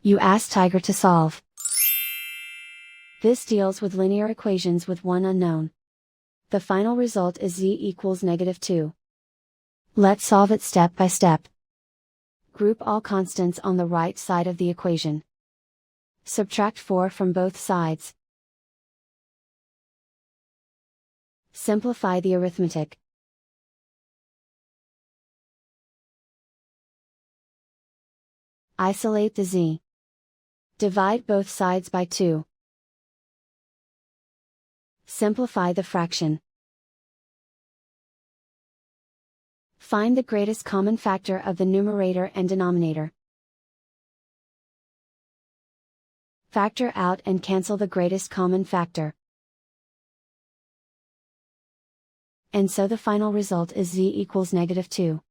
You ask Tiger to solve. This deals with linear equations with one unknown. The final result is z equals -2. Let's solve it step by step. Group all constants on the right side of the equation. Subtract 4 from both sides. Simplify the arithmetic. Isolate the z. Divide both sides by 2. Simplify the fraction. Find the greatest common factor of the numerator and denominator. Factor out and cancel the greatest common factor. And so the final result is z equals -2.